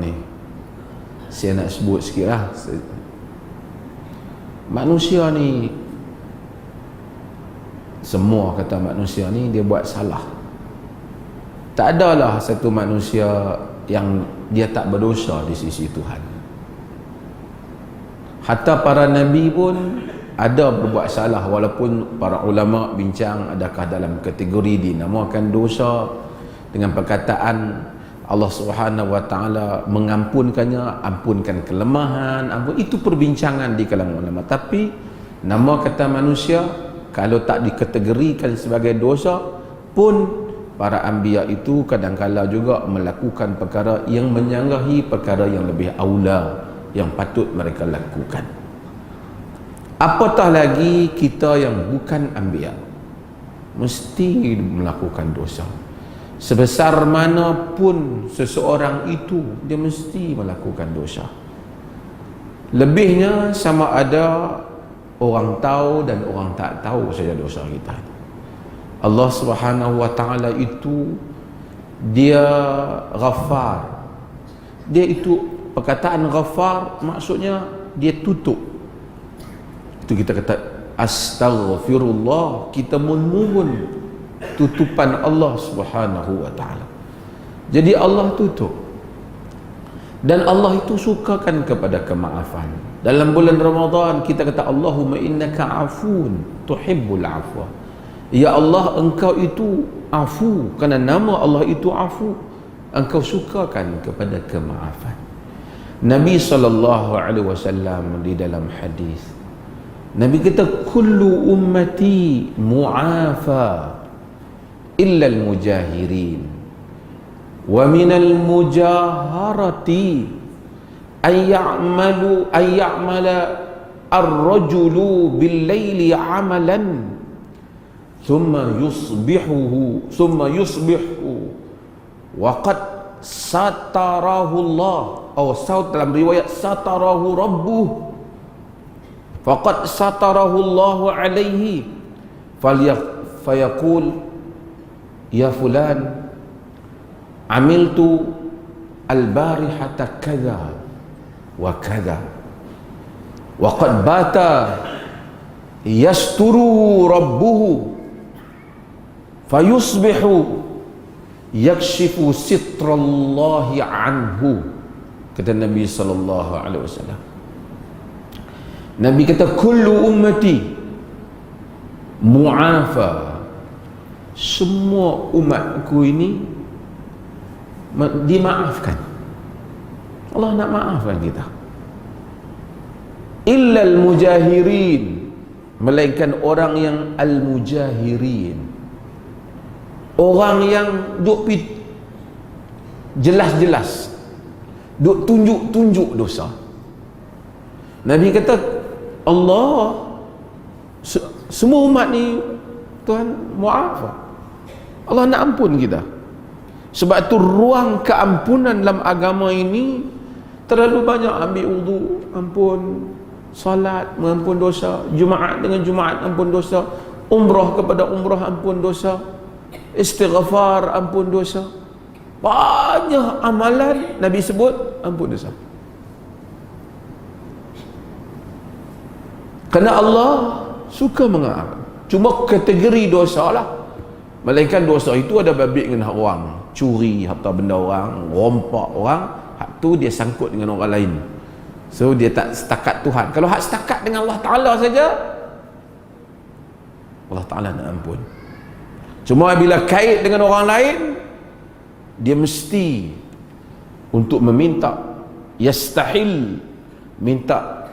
ini. Saya nak sebut sikit lah. Manusia ni, semua kata manusia ni dia buat salah. Tak adalah satu manusia yang dia tak berdosa di sisi Tuhan. Hatta para nabi pun ada berbuat salah, walaupun para ulama bincang adakah dalam kategori dinamakan dosa dengan perkataan Allah Subhanahu wa taala mengampunkannya, ampunkan kelemahan, itu perbincangan di kalangan ulama. Tapi nama kata manusia kalau tak dikategorikan sebagai dosa pun, para anbiya itu kadang-kala juga melakukan perkara yang menyanggahi perkara yang lebih aula yang patut mereka lakukan. Apatah lagi kita yang bukan anbiya mesti melakukan dosa. Sebesar mana pun seseorang itu, dia mesti melakukan dosa. Lebihnya sama ada orang tahu dan orang tak tahu saja dosa kita. Allah Subhanahu wa taala itu dia Ghaffar. Dia itu, perkataan Ghaffar maksudnya dia tutup. Itu kita kata astaghfirullah, kita memohon tutupan Allah Subhanahu wa taala. Jadi Allah tutup. Dan Allah itu sukakan kepada kemaafan. Dalam bulan Ramadan kita kata Allahumma innaka afun tuhibbul afwa. Ya Allah, engkau itu afu, kerana nama Allah itu afu, engkau sukakan kepada kemaafan. Nabi SAW di dalam hadis, Nabi kata kullu ummati mu'afa illa al-mujahirin wa minal mujaharati ayya'mala ar-rajulu bil-layli 'amalan thumma yusbihu wa qad satarahu Allah, atau saut dalam riwayat satarahu rabbuh, faqad satarahu Allah alaihi fayaqul ya fulan amiltu al-barihata kadha wa kadha wa qad bata yasturu rabbuhu fayusbihu yakshifu sitrallahi anhu. Kata Nabi sallallahu alaihi wasallam, Nabi kata kullu ummati mu'afa, semua umatku ini dimaafkan. Allah nak maafkan kita. Illa al-mujahirin, melainkan orang yang al-mujahirin, orang yang duk jelas-jelas, duk tunjuk-tunjuk dosa. Nabi kata Allah, semua umat ni Tuhan mu'afa, Allah nak ampun kita. Sebab tu ruang keampunan dalam agama ini terlalu banyak. Ambil wudu ampun, salat mengampun dosa, Jumaat dengan Jumaat ampun dosa, umrah kepada umrah ampun dosa, istighfar ampun dosa. Banyak amalan Nabi sebut ampun dosa. Kerana Allah suka mengampun. Cuma kategori dosa lah, melainkan dosa itu ada babit dengan hak orang, curi harta benda orang, rompak orang, hak tu dia sangkut dengan orang lain, so dia tak setakat Tuhan. Kalau hak setakat dengan Allah Ta'ala saja, Allah Ta'ala nak ampun. Cuma bila kait dengan orang lain, dia mesti untuk meminta, yastahil, minta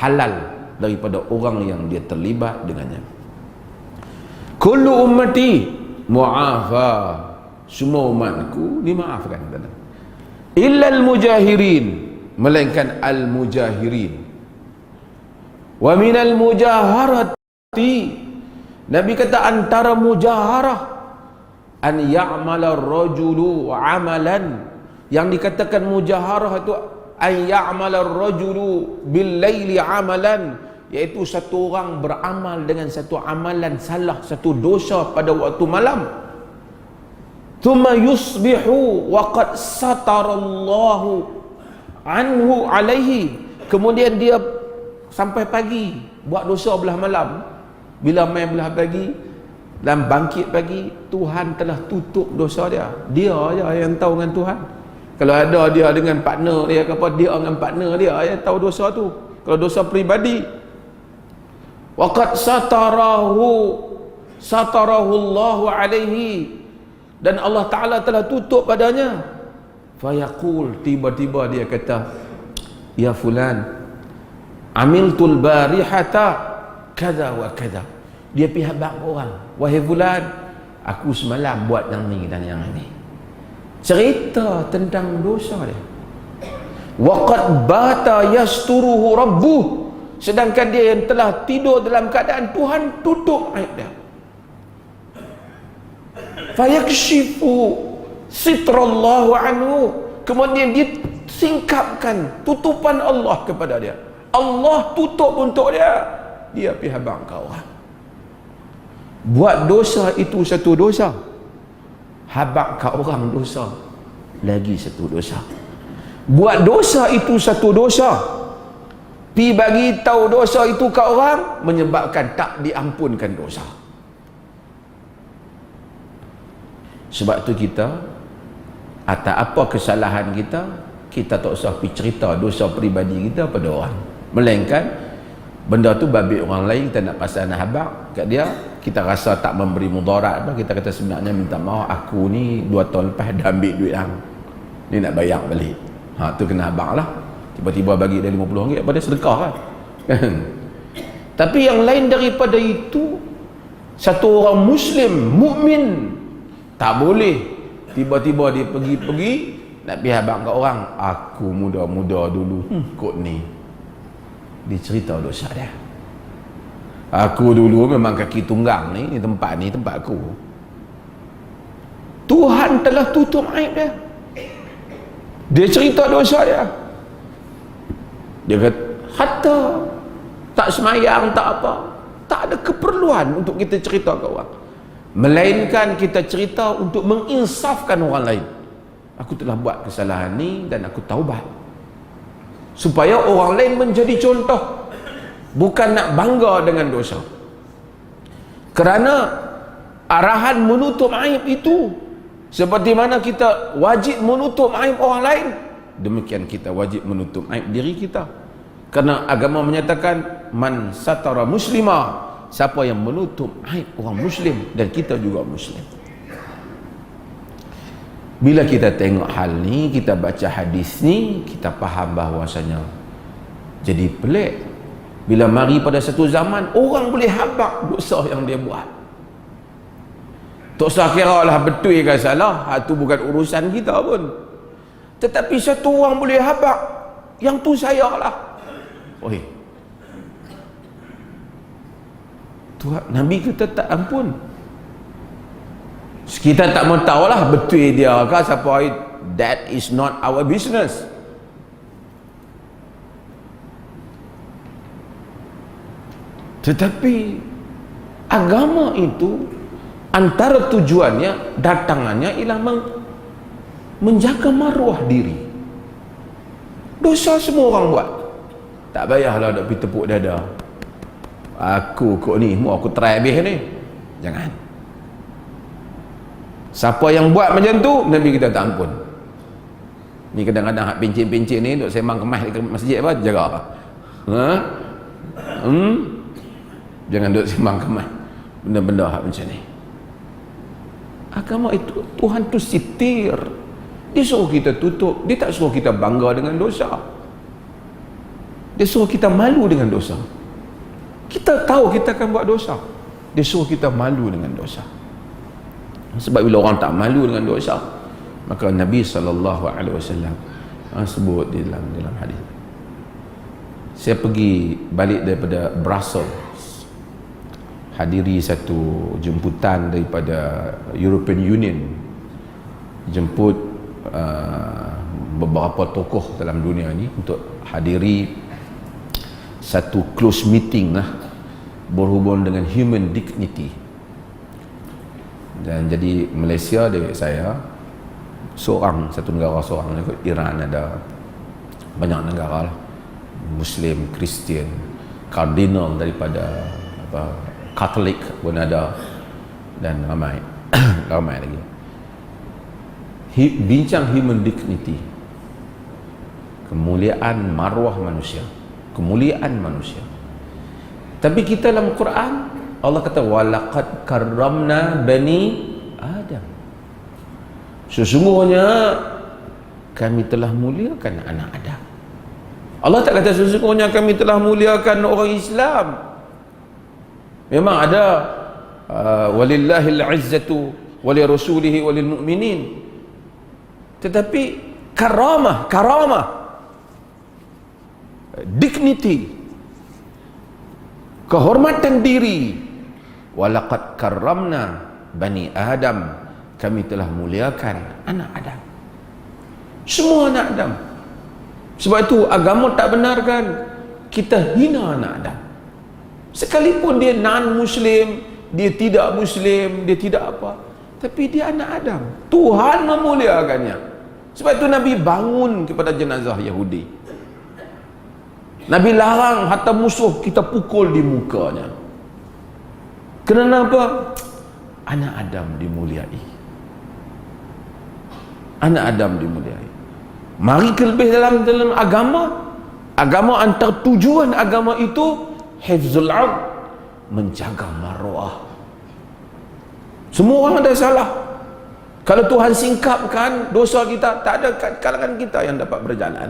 halal daripada orang yang dia terlibat dengannya. Kullu ummati mu'afa, semua umatku dimaafkan. Illa al-mujahirin, melainkan al-mujahirin. Wa minal mujaharati, Nabi kata antara mujaharah, an ya'mala ar-rajulu amalan, yang dikatakan mujaharah itu an ya'mala ar-rajulu bil-laili amalan, iaitu satu orang beramal dengan satu amalan salah, satu dosa pada waktu malam. thumma yusbihu wa qad satarallahu anhu alaihi, kemudian dia sampai pagi buat dosa belah malam, bila main belah pagi dan bangkit pagi, Tuhan telah tutup dosa dia. Dia aja yang tahu dengan Tuhan. Kalau ada dia dengan partner dia, apa dia dengan partner dia yang tahu dosa tu. Kalau dosa peribadi, waqad satarahu Allahu alaihi, dan Allah Ta'ala telah tutup padanya. Fayaqul, tiba-tiba dia kata, ya fulan, amiltul barihata kada wa kada. Dia pihak bang orang, wahai fulan, aku semalam buat yang ni dan yang ni. Cerita tentang dosa dia. Waqad bata yasturuhu rabbuh, sedangkan dia yang telah tidur dalam keadaan Tuhan tutup aib dia. Fayakshifu sitrallahu anhu, kemudian dia singkapkan tutupan Allah kepada dia. Allah tutup untuk dia, dia pergi habaq ke orang. Buat dosa itu satu dosa, habaq ke orang dosa lagi satu dosa. Buat dosa itu satu dosa, pi bagi tahu dosa itu ke orang menyebabkan tak diampunkan dosa. Sebab tu kita atas apa kesalahan kita, kita tak usah pergi cerita dosa peribadi kita pada orang, melainkan benda tu bagi orang lain, kita nak pasal nak habaq kat dia, kita rasa tak memberi mudarat apa, kita kata sebenarnya minta maaf, aku ni 2 tahun lepas dah ambil duit hang ni nak bayar balik, tu kena habaq lah. Tiba-tiba bagi dia RM50 pada sedekah kan. Tapi yang lain daripada itu, satu orang Muslim mukmin tak boleh tiba-tiba dia pergi nak pergi habaq kat orang, aku muda-muda dulu kot ni, dia cerita dosa dia. Aku dulu memang kaki tunggang ni tempat aku. Tuhan telah tutup aib dia. Dia cerita dosa dia. Dia kata hatta tak semayang tak apa, tak ada keperluan untuk kita cerita ke orang, melainkan kita cerita untuk menginsafkan orang lain. Aku telah buat kesalahan ni dan aku taubat, supaya orang lain menjadi contoh, bukan nak bangga dengan dosa. Kerana arahan menutup aib itu, seperti mana kita wajib menutup aib orang lain, demikian kita wajib menutup aib diri kita. Kerana agama menyatakan man satara muslimah, siapa yang menutup aib orang muslim, dan kita juga muslim. Bila kita tengok hal ni, kita baca hadis ni, kita faham bahawasanya jadi pelik bila mari pada satu zaman orang boleh habaq dosa yang dia buat. Tak usah kira lah betul ke salah, itu bukan urusan kita pun. Tetapi satu orang boleh habaq, yang tu saya lah. Oi, Tuhan, Nabi kata tak ampun. Kita tak mau tahu lah betul dia ke siapa, that is not our business. Tetapi agama itu antara tujuannya, datangannya ialah menjaga maruah diri. Dosa semua orang buat, tak payahlah nak pergi tepuk dada, aku kok ni mau aku try habis ni. Jangan. Siapa yang buat macam tu, Nabi kita tak ampun. Ni kadang-kadang hak pencin-pencin ni duk sembang kemas di masjid apa, jaga. Jangan duk sembang kemas benda-benda hak macam ni. Agama itu, Tuhan tu sitir. Dia suruh kita tutup, dia tak suruh kita bangga dengan dosa. Dia suruh kita malu dengan dosa. Kita tahu kita akan buat dosa, dia suruh kita malu dengan dosa. Sebab bila orang tak malu dengan dosa, maka Nabi SAW sebut di dalam hadis. Saya pergi balik daripada Brussels, hadiri satu jemputan daripada European Union, jemput beberapa tokoh dalam dunia ni untuk hadiri satu close meeting lah, berhubung dengan human dignity. Dan jadi Malaysia dekat saya seorang, satu negara seorang, Iran ada banyak negara lah, Muslim, Kristian, kardinal daripada Katolik pun ada, dan ramai ramai lagi. Bincang human dignity, kemuliaan maruah manusia, kemuliaan manusia. Tapi kita dalam Quran Allah kata walaqad karramna bani Adam, sesungguhnya kami telah muliakan anak Adam. Allah tak kata sesungguhnya kami telah muliakan orang Islam. Memang ada walillahil izzatu walirasulihi walil mu'minin, tetapi karamah dignity, kehormatan diri, walaqad karramna bani Adam, kami telah muliakan anak Adam, semua anak Adam. Sebab itu agama tak benarkan kita hina anak Adam, sekalipun dia non-Muslim, dia tidak Muslim, dia tidak apa, tapi dia anak Adam. Tuhan memuliakannya. Sebab itu Nabi bangun kepada jenazah Yahudi, Nabi larang hatta musuh kita pukul di mukanya. Kenapa? Anak Adam dimuliai, anak Adam dimuliai. Mari lebih dalam agama antara tujuan agama itu hifzul 'ard, menjaga maruah. Semua orang ada salah. Kalau Tuhan singkapkan dosa kita, tak ada kalangan kita yang dapat berjalan.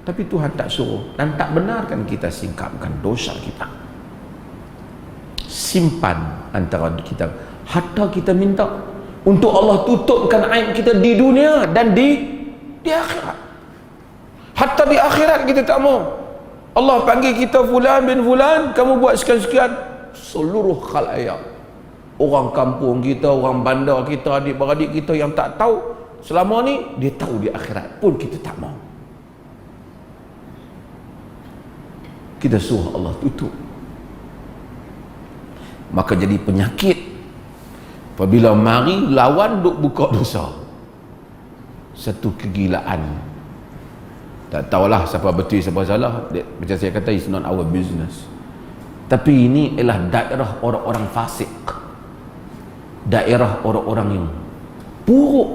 Tapi Tuhan tak suruh dan tak benarkan kita singkapkan dosa kita. Simpan antara kita, hatta kita minta untuk Allah tutupkan aib kita di dunia dan di akhirat. Hatta di akhirat kita tak mau. Allah panggil kita fulan bin fulan, kamu buat sekian-sekian, seluruh khalayak, orang kampung kita, orang bandar kita, adik-beradik kita yang tak tahu selama ni, dia tahu di akhirat pun kita tak mau. Kita suruh Allah tutup. Maka jadi penyakit apabila mari lawan duk buka dosa. Satu kegilaan. Tak tahulah siapa betul siapa salah. Macam saya kata, it's not our business. Tapi ini ialah daerah orang-orang fasik, daerah orang-orang yang buruk,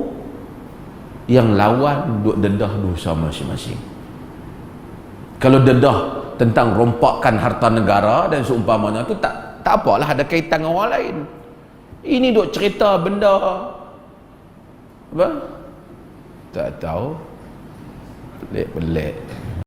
yang lawan duk dedah dosa masing-masing. Kalau dedah tentang rompakan harta negara dan seumpamanya tu tak apalah, ada kaitan dengan orang lain. Ini duk cerita benda apa? Tak tahu, pelik-pelik.